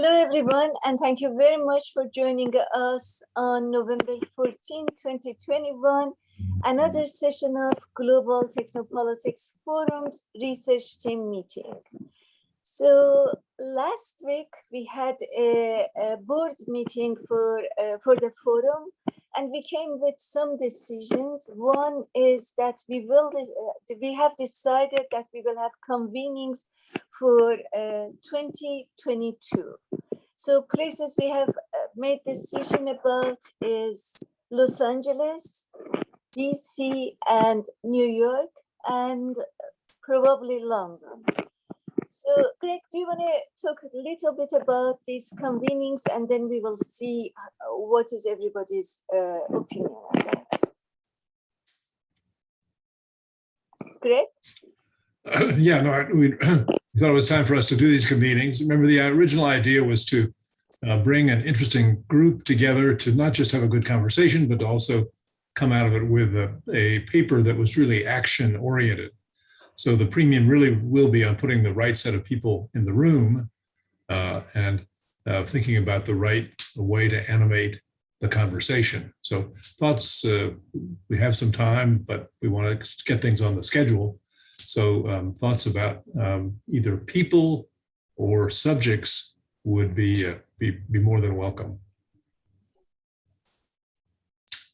Hello, everyone, and thank you very much for joining us on November 14, 2021, another session of Global Technopolitics Forum's research team meeting. So last week we had a board meeting for the forum, and we came with some decisions. One is that we have decided that we will have convenings for 2022. So places we have made decision about is Los Angeles, DC, and New York, and probably London. So Greg, do you want to talk a little bit about these convenings, and then we will see what is everybody's opinion on that? Greg? We thought it was time for us to do these convenings. Remember, the original idea was to bring an interesting group together to not just have a good conversation, but to also come out of it with a paper that was really action-oriented. So the premium really will be on putting the right set of people in the room and thinking about the right way to animate the conversation. So thoughts, we have some time, but we want to get things on the schedule. So thoughts about either people or subjects would be more than welcome.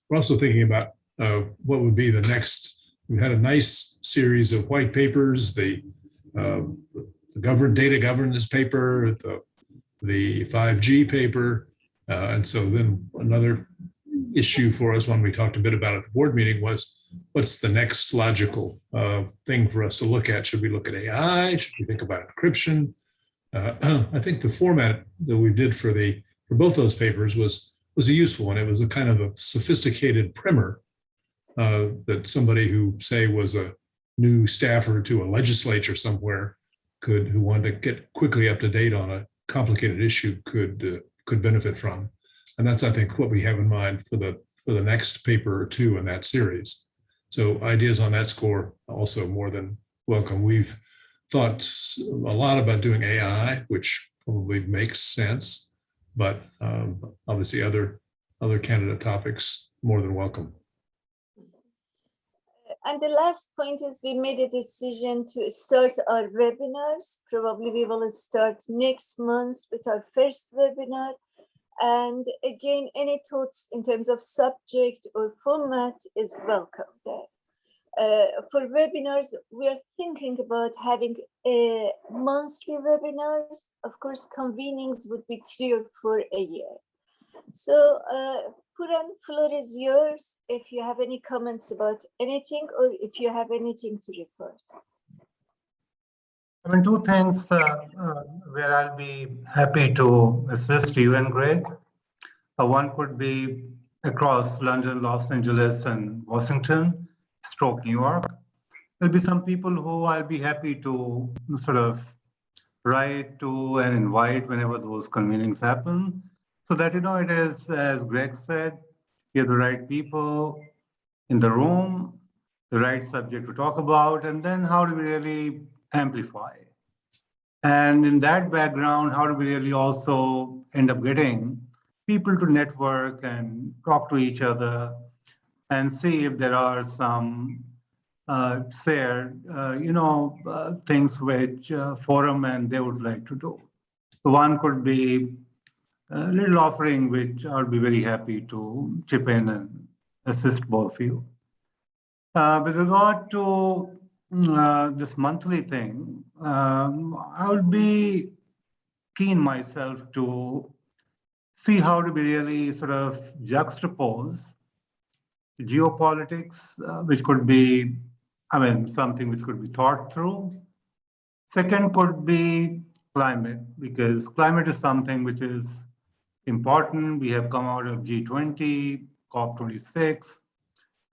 We're also thinking about what would be the next. We had a nice series of white papers, the data governance paper, the 5G paper, and so then another issue for us when we talked a bit about it at the board meeting was, what's the next logical thing for us to look at? Should we look at AI? Should we think about encryption? I think the format that we did for both those papers was a useful one. It was a kind of a sophisticated primer that somebody who, say, was a new staffer to a legislature somewhere who wanted to get quickly up to date on a complicated issue could benefit from. And that's, I think, what we have in mind for the next paper or two in that series. So ideas on that score also more than welcome. We've thought a lot about doing AI, which probably makes sense, but obviously other candidate topics more than welcome. And the last point is we made a decision to start our webinars. Probably we will start next month with our first webinar. And again, any thoughts in terms of subject or format is welcome there. For webinars, we are thinking about having monthly webinars. Of course, convenings would be 3 or 4 a year. So Puran, floor is yours if you have any comments about anything or if you have anything to report. I mean, two things where I'll be happy to assist you and Greg. One could be across London, Los Angeles, and Washington, stroke New York. There'll be some people who I'll be happy to sort of write to and invite whenever those convenings happen. So that, it is, as Greg said, you have the right people in the room, the right subject to talk about, and then how do we really amplify? And in that background, how do we really also end up getting people to network and talk to each other and see if there are some shared, things which forum and they would like to do. So one could be a little offering, which I'll be very happy to chip in and assist both of you. With regard to this monthly thing, I would be keen myself to see how to be really sort of juxtapose geopolitics, which could be, something which could be thought through. Second could be climate, because climate is something which is important. We have come out of G20, COP26,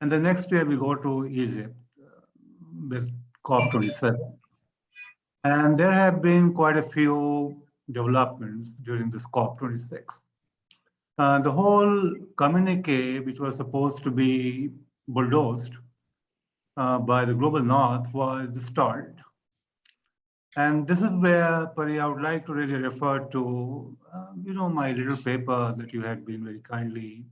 and the next year we go to Egypt with COP27. And there have been quite a few developments during this COP26. The whole communique, which was supposed to be bulldozed by the global north, was stalled. And this is where, Pari, I would like to really refer to, my little paper that you had been very kindly,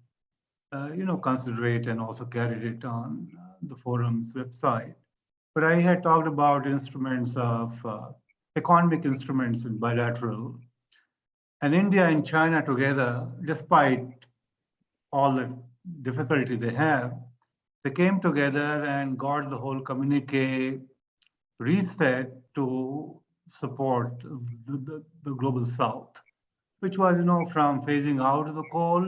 considerate and also carried it on the forum's website. But I had talked about instruments of economic instruments in bilateral, and India and China together, despite all the difficulty they have, they came together and got the whole communique reset to support the global south, which was, from phasing out of the coal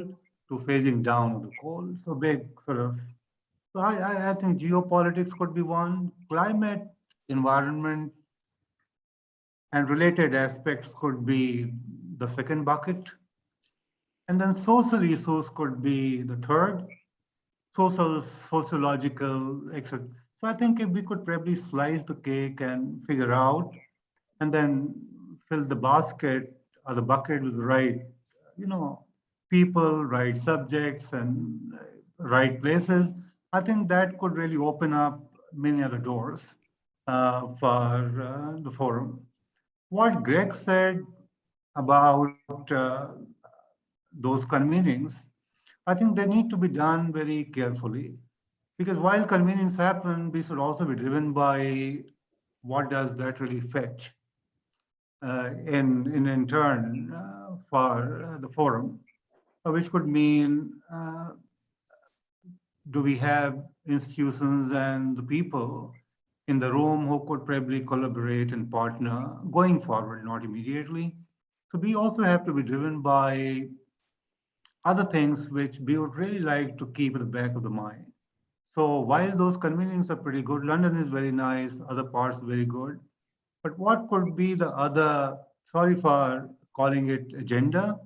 to phasing down of the coal. So big sort of, so I think geopolitics could be one, climate, environment, and related aspects could be the second bucket. And then social issues could be the third, sociological, etc. So I think if we could probably slice the cake and figure out, and then fill the basket or the bucket with the right, people, right subjects, and right places, I think that could really open up many other doors for the forum. What Greg said about those convenings, I think they need to be done very carefully. Because while convenings happen, we should also be driven by what does that really fetch in turn for the forum, which could mean do we have institutions and the people in the room who could probably collaborate and partner going forward, not immediately. So we also have to be driven by other things which we would really like to keep at the back of the mind. So while those convenings are pretty good, London is very nice, other parts very good. But what could be the other, sorry for calling it agenda,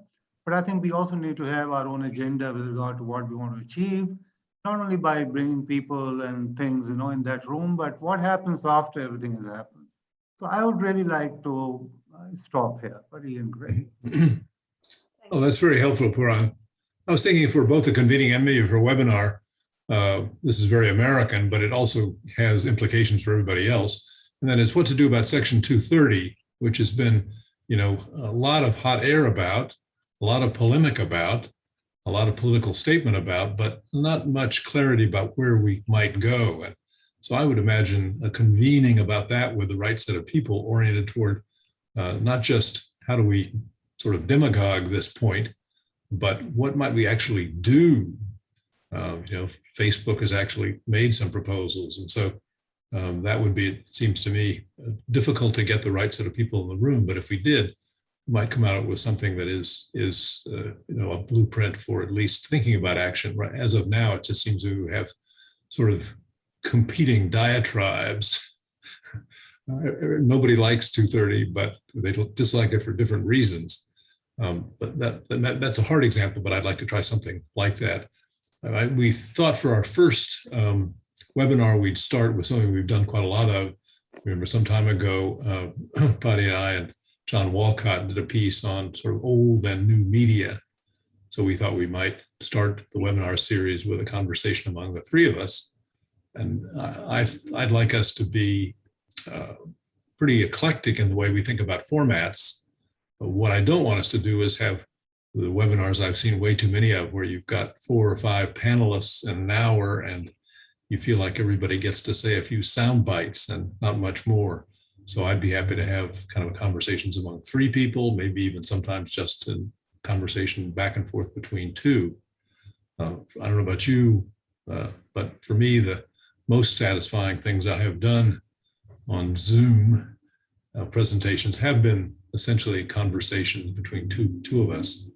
but I think we also need to have our own agenda with regard to what we want to achieve, not only by bringing people and things, in that room, but what happens after everything has happened. So I would really like to stop here, Pari and Greg. Oh, that's very helpful, Puran. I was thinking for both the convening and maybe for a webinar, this is very American, but it also has implications for everybody else. And that is what to do about Section 230, which has been, a lot of hot air about, a lot of polemic about, a lot of political statement about, but not much clarity about where we might go. And so I would imagine a convening about that with the right set of people oriented toward not just how do we sort of demagogue this point, but what might we actually do? Facebook has actually made some proposals. And so that would be, it seems to me, difficult to get the right set of people in the room. But if we did, we might come out with something that is a blueprint for at least thinking about action. Right? As of now, it just seems to have sort of competing diatribes. Nobody likes 230, but they dislike it for different reasons. But that's a hard example, but I'd like to try something like that. We thought for our first webinar, we'd start with something we've done quite a lot of. Remember some time ago, Patty and I and John Walcott did a piece on sort of old and new media. So we thought we might start the webinar series with a conversation among the three of us. And I'd like us to be pretty eclectic in the way we think about formats. But what I don't want us to do is have the webinars I've seen way too many of where you've got 4 or 5 panelists in an hour and you feel like everybody gets to say a few sound bites and not much more. So I'd be happy to have kind of conversations among 3 people, maybe even sometimes just a conversation back and forth between 2. I don't know about you, but for me, the most satisfying things I have done on Zoom presentations have been essentially conversations between two of us.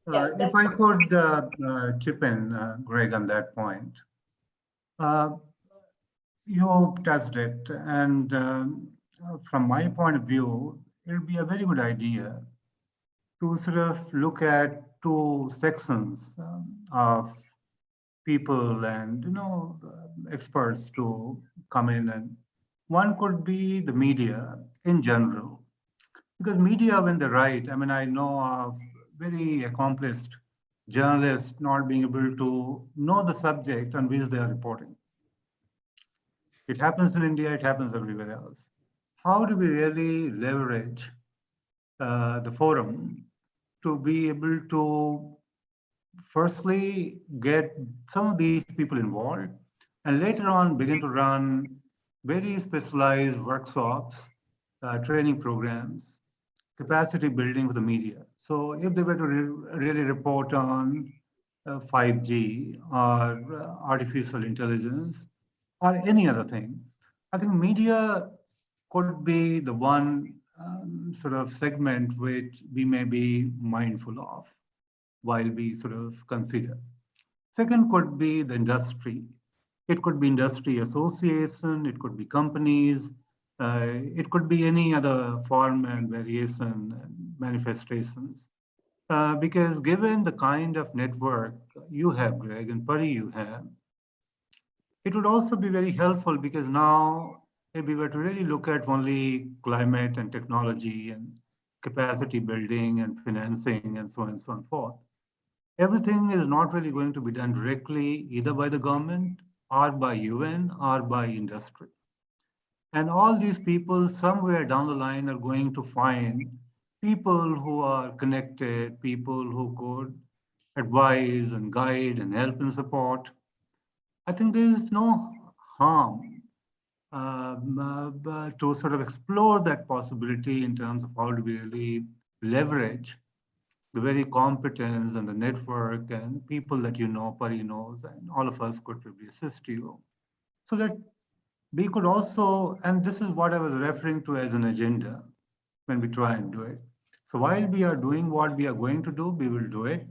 If I could chip in, Greg, on that point. You touched it, and from my point of view, it would be a very good idea to sort of look at 2 sections of people and experts to come in, and one could be the media in general, because media, when they write, I know of very accomplished journalists not being able to know the subject on which they are reporting. It happens in India, it happens everywhere else. How do we really leverage the forum to be able to firstly get some of these people involved and later on begin to run very specialized workshops, training programs, capacity building for the media. So if they were to really report on 5G or artificial intelligence or any other thing, I think media could be the one sort of segment which we may be mindful of while we sort of consider. Second could be the industry. It could be industry association, it could be companies, it could be any other form and variation and manifestations. Because given the kind of network you have, Greg, and Pari you have, it would also be very helpful because now if we were to really look at only climate and technology and capacity building and financing and so on and so forth, everything is not really going to be done directly either by the government or by UN or by industry. And all these people somewhere down the line are going to find people who are connected, people who could advise and guide and help and support. I think there is no harm to sort of explore that possibility in terms of how do we really leverage the very competence and the network and people that you know, Pari knows, and all of us could really assist you. So that we could also, and this is what I was referring to as an agenda when we try and do it. So while we are doing what we are going to do, we will do it.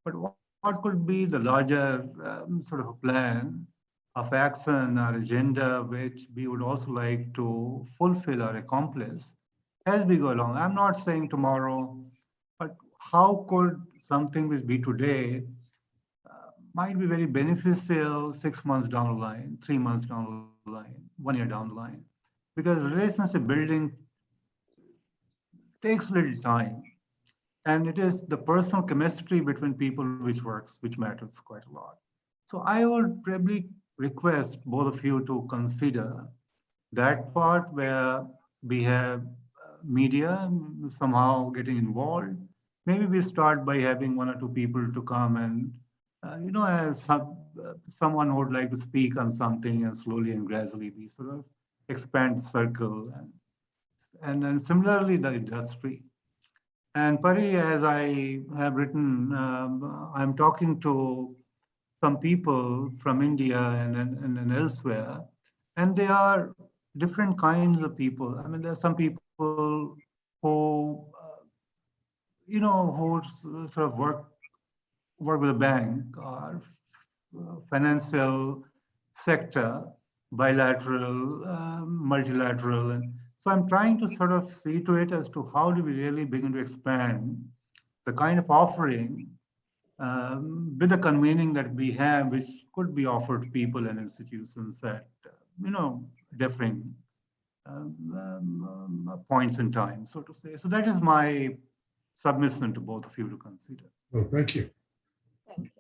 But what could be the larger sort of plan of action or agenda which we would also like to fulfill or accomplish as we go along? I'm not saying tomorrow, but how could something which be today might be very beneficial 6 months down the line, 3 months down the line, 1 year down the line? Because relationship building takes little time. And it is the personal chemistry between people which works, which matters quite a lot. So I would probably request both of you to consider that part where we have media somehow getting involved. Maybe we start by having 1 or 2 people to come and, as someone who would like to speak on something, and slowly and gradually we sort of expand the circle. And then similarly, the industry. And Pari, as I have written, I'm talking to some people from India and elsewhere, and they are different kinds of people. I mean, there are some people who, who sort of work with a bank or financial sector, bilateral, multilateral, and so I'm trying to sort of see to it as to how do we really begin to expand the kind of offering with the convening that we have, which could be offered to people and institutions at, differing points in time, so to say. So that is my submission to both of you to consider. Well, thank you.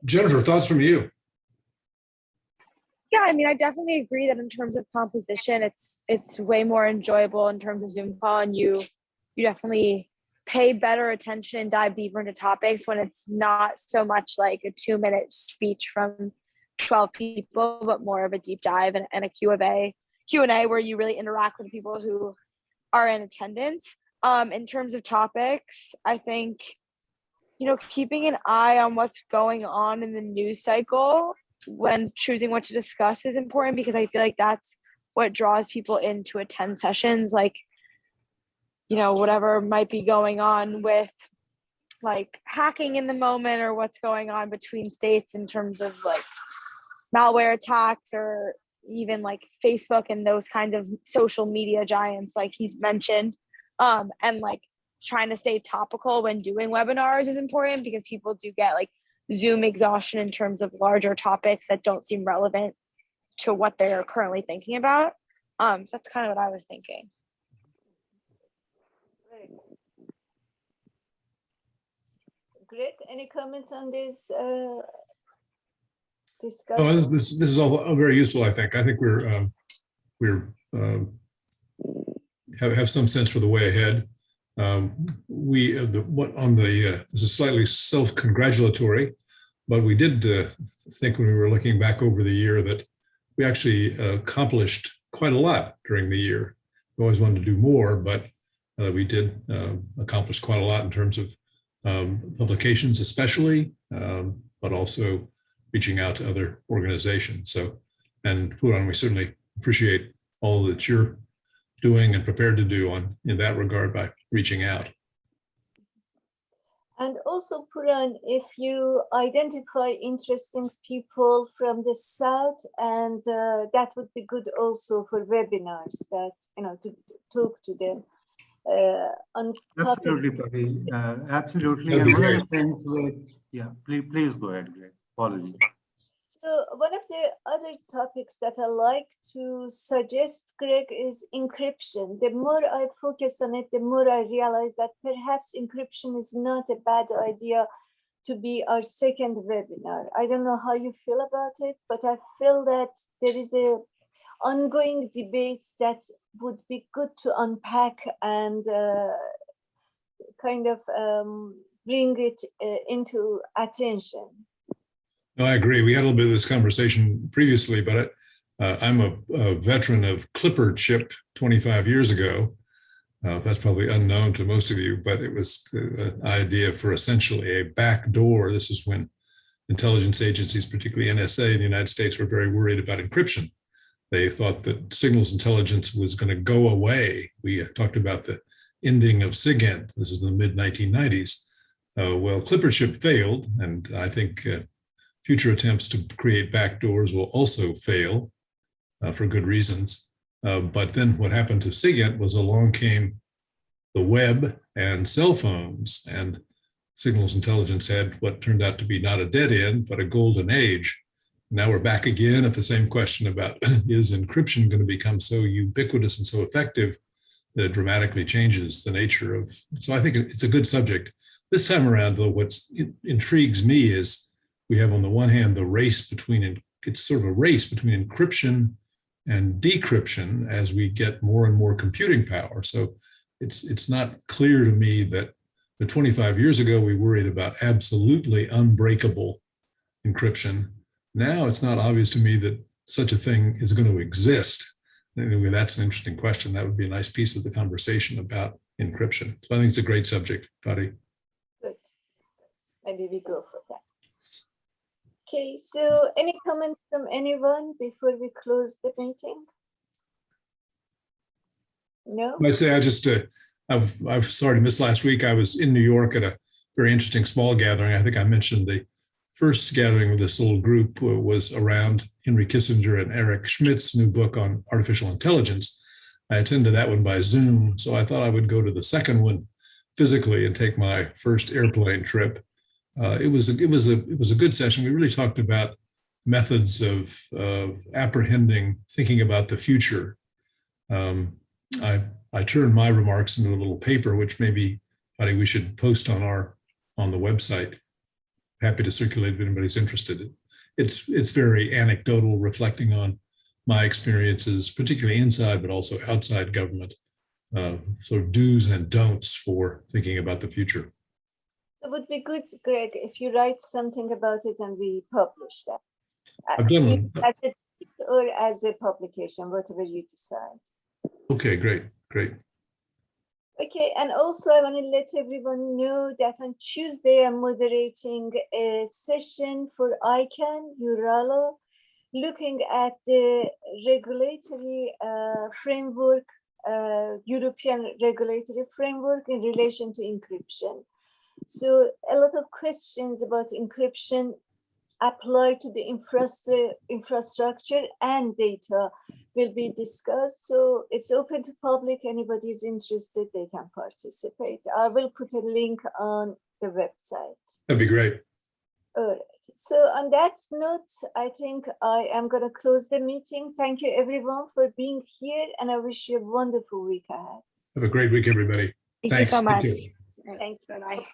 Jennifer, thoughts from you? Yeah, I mean, I definitely agree that in terms of composition, it's way more enjoyable in terms of Zoom call, and you definitely pay better attention and dive deeper into topics when it's not so much like a 2-minute speech from 12 people, but more of a deep dive and a Q&A where you really interact with people who are in attendance. In terms of topics, I think, keeping an eye on what's going on in the news cycle when choosing what to discuss is important, because I feel like that's what draws people in to attend sessions, like, whatever might be going on with like hacking in the moment, or what's going on between states in terms of like malware attacks, or even like Facebook and those kind of social media giants like he's mentioned. And like trying to stay topical when doing webinars is important, because people do get like Zoom exhaustion in terms of larger topics that don't seem relevant to what they're currently thinking about. So that's kind of what I was thinking. Great. Any comments on this Oh, discussion? this is all very useful, I think. I think we're we're have some sense for the way ahead. This is slightly self-congratulatory, but we did think when we were looking back over the year that we actually accomplished quite a lot during the year. We always wanted to do more, but we did accomplish quite a lot in terms of publications, especially, but also reaching out to other organizations. So, and Puran, we certainly appreciate all that you're doing and prepared to do in that regard by reaching out. And also, Puran, if you identify interesting people from the South, and that would be good also for webinars that, to talk to them. On Absolutely, Patti. Absolutely. That'd be And one great. of the things which, yeah, please go ahead, Greg. Apologies. So one of the other topics that I like to suggest, Greg, is encryption. The more I focus on it, the more I realize that perhaps encryption is not a bad idea to be our second webinar. I don't know how you feel about it, but I feel that there is a ongoing debate that would be good to unpack and kind of bring it into attention. No, I agree. We had a little bit of this conversation previously, but I'm a veteran of Clipper chip 25 years ago. That's probably unknown to most of you, but it was the idea for essentially a backdoor. This is when intelligence agencies, particularly NSA in the United States, were very worried about encryption. They thought that signals intelligence was going to go away. We talked about the ending of SIGINT. This is in the mid-1990s. Well, Clipper chip failed, and I think future attempts to create backdoors will also fail for good reasons. But then what happened to SIGINT was along came the web and cell phones, and signals intelligence had what turned out to be not a dead end, but a golden age. Now we're back again at the same question about, is encryption going to become so ubiquitous and so effective that it dramatically changes the nature of, so I think it's a good subject. This time around, though, what intrigues me is we have on the one hand, the race between, it's sort of a race between encryption and decryption as we get more and more computing power. So it's not clear to me that 25 years ago, we worried about absolutely unbreakable encryption. Now it's not obvious to me that such a thing is going to exist. Anyway, that's an interesting question. That would be a nice piece of the conversation about encryption. So I think it's a great subject, Patti. Good. Maybe we go for that. Okay, so any comments from anyone before we close the meeting? No? I'd say I'm sorry to miss last week. I was in New York at a very interesting small gathering. I think I mentioned the first gathering of this little group was around Henry Kissinger and Eric Schmidt's new book on artificial intelligence. I attended that one by Zoom, so I thought I would go to the second one physically and take my first airplane trip. It was a good session. We really talked about methods of apprehending, thinking about the future. I turned my remarks into a little paper, which maybe I think we should post on the website. Happy to circulate if anybody's interested. It's very anecdotal, reflecting on my experiences, particularly inside, but also outside government. Sort of do's and don'ts for thinking about the future. It would be good, Greg, if you write something about it and we publish that. I've done one. As a tweet or as a publication, whatever you decide. Okay, great. Okay, and also I want to let everyone know that on Tuesday I'm moderating a session for ICANN, Uralo, looking at the regulatory framework, European regulatory framework in relation to encryption. So a lot of questions about encryption apply to the infrastructure and data will be discussed. So it's open to public. Anybody is interested, they can participate. I will put a link on the website. That'd be great. All right. So on that note, I think I am going to close the meeting. Thank you everyone for being here, and I wish you a wonderful week ahead. Have a great week, everybody. Thank Thanks. you so much. Thank you. Bye-bye.